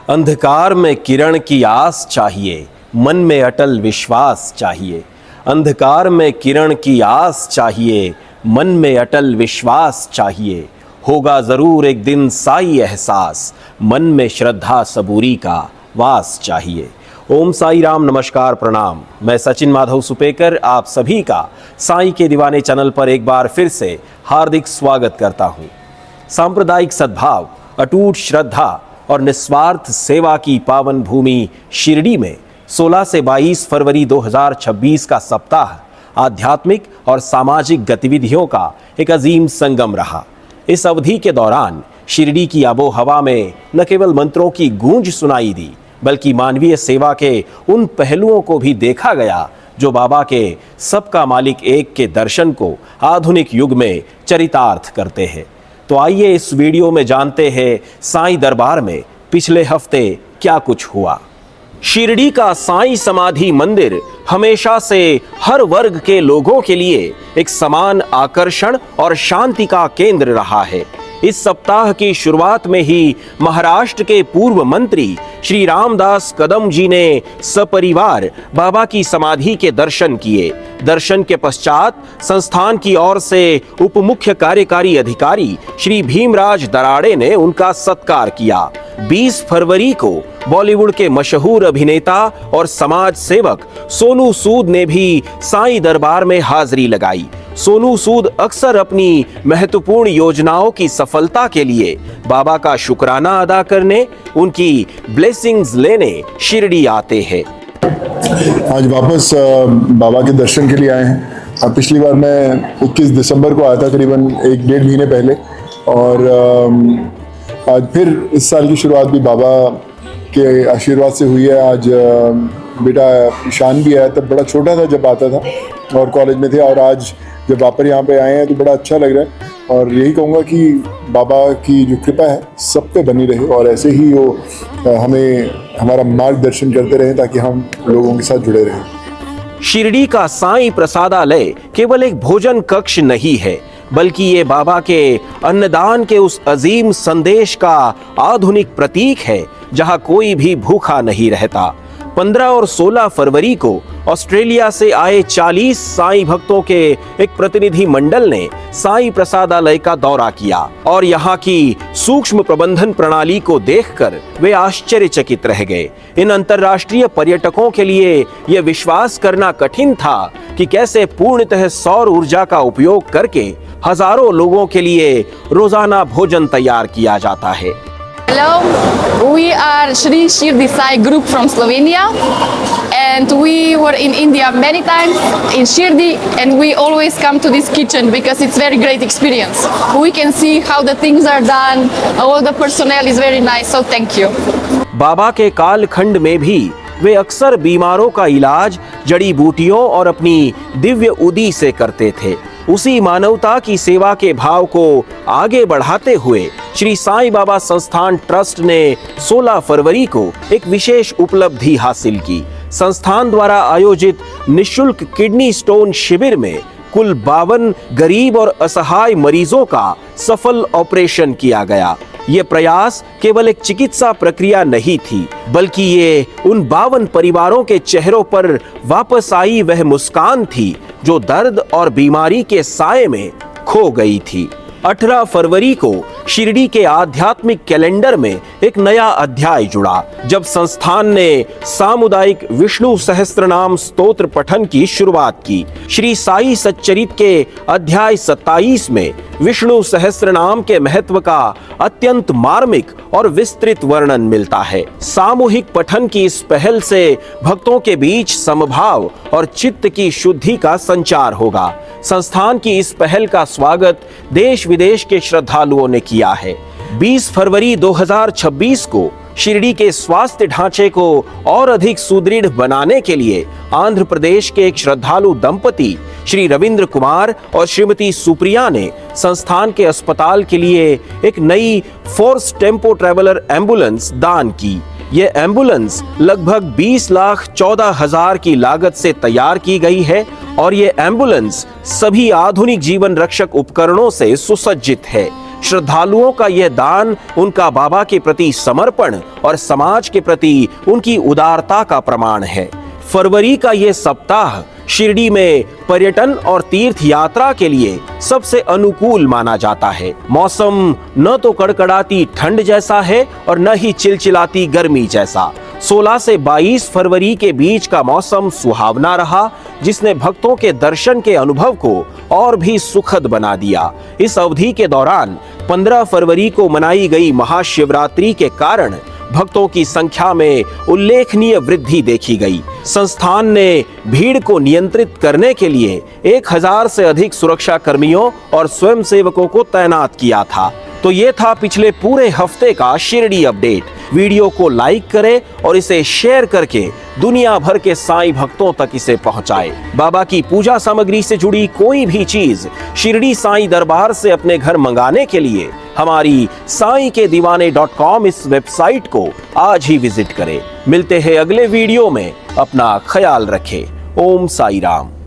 अंधकार में किरण की आस चाहिए, मन में अटल विश्वास चाहिए। अंधकार में किरण की आस चाहिए, मन में अटल विश्वास चाहिए। होगा ज़रूर एक दिन साई एहसास, मन में श्रद्धा सबूरी का वास चाहिए। ओम साई राम, नमस्कार, प्रणाम। मैं सचिन माधव सुपेकर आप सभी का साई के दीवाने चैनल पर एक बार फिर से हार्दिक स्वागत करता हूँ। सांप्रदायिक सद्भाव, अटूट श्रद्धा और निस्वार्थ सेवा की पावन भूमि शिरडी में 16 से 22 फरवरी 2026 का सप्ताह आध्यात्मिक और सामाजिक गतिविधियों का एक अजीम संगम रहा। इस अवधि के दौरान शिरडी की आबो हवा में न केवल मंत्रों की गूंज सुनाई दी, बल्कि मानवीय सेवा के उन पहलुओं को भी देखा गया जो बाबा के सबका मालिक एक के दर्शन को आधुनिक युग में चरितार्थ करते हैं। तो आइए इस वीडियो में जानते हैं साईं दरबार में पिछले हफ्ते क्या कुछ हुआ। शिरडी का साईं समाधि मंदिर हमेशा से हर वर्ग के लोगों के लिए एक समान आकर्षण और शांति का केंद्र रहा है। इस सप्ताह की शुरुआत में ही महाराष्ट्र के पूर्व मंत्री श्री रामदास कदम जी ने सपरिवार बाबा की समाधि के दर्शन किए। दर्शन के पश्चात संस्थान की ओर से उप मुख्य कार्यकारी अधिकारी श्री भीमराज दराड़े ने उनका सत्कार किया। 20 फरवरी को बॉलीवुड के मशहूर अभिनेता और समाज सेवक सोनू सूद ने भी साईं दरबार में हाजिरी लगाई। सोनू सूद अक्सर अपनी महत्वपूर्ण योजनाओं की सफलता के लिए बाबा का शुक्राना अदा करने, उनकी ब्लेसिंग्स लेने शिरडी आते हैं। आज वापस बाबा के दर्शन के लिए आए हैं। अब पिछली बार मैं 21 दिसंबर को आया था, करीबन 1-1.5 महीने पहले, और आज फिर इस साल की शुरुआत भी बाबा के आशीर्वाद से हुई है। आज बेटा ईशान भी आया, तब बड़ा छोटा था जब आता था और कॉलेज में थे, और आज जब वापस यहाँ पे आए हैं तो बड़ा अच्छा लग रहा है। और यही कहूँगा कि बाबा की जो कृपा है सब पे बनी रहे और ऐसे ही वो हमें हमारा मार्गदर्शन करते रहे ताकि हम लोगों के साथ जुड़े रहें। शिरडी का साईं प्रसादालय केवल एक भोजन कक्ष नहीं है, बल्कि ये बाबा के अन्नदान के उस अजीम संदेश का आधुनिक प्रतीक है जहां कोई भी भूखा नहीं रहता। 15 और 16 फरवरी को ऑस्ट्रेलिया से आए 40 साईं भक्तों के एक प्रतिनिधि मंडल ने साईं प्रसादालय का दौरा किया और यहाँ की सूक्ष्म प्रबंधन प्रणाली को देखकर वे आश्चर्यचकित रह गए। इन अंतर्राष्ट्रीय पर्यटकों के लिए यह विश्वास करना कठिन था कि कैसे पूर्णतः सौर ऊर्जा का उपयोग करके हजारों लोगों के लिए रोजाना भोजन तैयार किया जाता है। Hello, we are Sri Shirdi Sai group from Slovenia, and we were in India many times in Shirdi, and we always come to this kitchen because it's very great experience. We can see how the things are done, all the personnel is very nice, so thank you. बाबा के कालखंड में भी वे अक्सर बीमारों का इलाज जड़ी बूटियों और अपनी दिव्य उदी से करते थे। उसी मानवता की सेवा के भाव को आगे बढ़ाते हुए श्री साईं बाबा संस्थान ट्रस्ट ने 16 फरवरी को एक विशेष उपलब्धि हासिल की। संस्थान द्वारा आयोजित निःशुल्क किडनी स्टोन शिविर में कुल 52 गरीब और असहाय मरीजों का सफल ऑपरेशन किया गया। ये प्रयास केवल एक चिकित्सा प्रक्रिया नहीं थी, बल्कि ये उन 52 परिवारों के चेहरों पर वापस आई वह मुस्कान थी जो दर्द और बीमारी के साए में खो गई थी। 18 फरवरी को शिरडी के आध्यात्मिक कैलेंडर में एक नया अध्याय जुड़ा, जब संस्थान ने सामुदायिक विष्णु सहस्त्रनाम स्तोत्र पठन की शुरुआत की। श्री साई सच्चरित के अध्याय 27 में विष्णु सहस्त्रनाम के महत्व का अत्यंत मार्मिक और विस्तृत वर्णन मिलता है। सामूहिक पठन की इस पहल से भक्तों के बीच समभाव और चित्त की शुद्धि का संचार होगा। संस्थान की इस पहल का स्वागत देश विदेश के श्रद्धालुओं ने किया है। 20 फरवरी 2026 को शिरडी के स्वास्थ्य ढांचे को और अधिक सुदृढ़ बनाने के लिए आंध्र प्रदेश के एक श्रद्धालु दंपति श्री रविंद्र कुमार और श्रीमती सुप्रिया ने संस्थान के अस्पताल के लिए एक नई फोर्स टेम्पो ट्रैवलर एम्बुलेंस दान की। ये एम्बुलेंस लगभग 20,14,000 की लागत से तैयार की गई है और ये एम्बुलेंस सभी आधुनिक जीवन रक्षक उपकरणों से सुसज्जित है। श्रद्धालुओं का यह दान उनका बाबा के प्रति समर्पण और समाज के प्रति उनकी उदारता का प्रमाण है। फरवरी का यह सप्ताह शिरडी में पर्यटन और तीर्थ यात्रा के लिए सबसे अनुकूल माना जाता है। मौसम न तो कड़कड़ाती ठंड जैसा है और न ही चिलचिलाती गर्मी जैसा। 16 से 22 फरवरी के बीच का मौसम सुहावना रहा, जिसने भक्तों के दर्शन के अनुभव को और भी सुखद बना दिया। इस अवधि के दौरान 15 फरवरी को मनाई गई महाशिवरात्रि के कारण भक्तों की संख्या में उल्लेखनीय वृद्धि देखी गई। संस्थान ने भीड़ को नियंत्रित करने के लिए 1000 से अधिक सुरक्षा कर्मियों और स्वयंसेवकों को तैनात किया था। तो ये था पिछले पूरे हफ्ते का शिरडी अपडेट। वीडियो को लाइक करें और इसे शेयर करके दुनिया भर के साईं भक्तों तक इसे पहुंचाएं। बाबा की पूजा सामग्री से जुड़ी कोई भी चीज शिरडी साईं दरबार से अपने घर मंगाने के लिए हमारी sainkedivane.com इस वेबसाइट को आज ही विजिट करें। मिलते हैं अगले वीडियो में। अपना ख्याल रखें। ओम साई राम।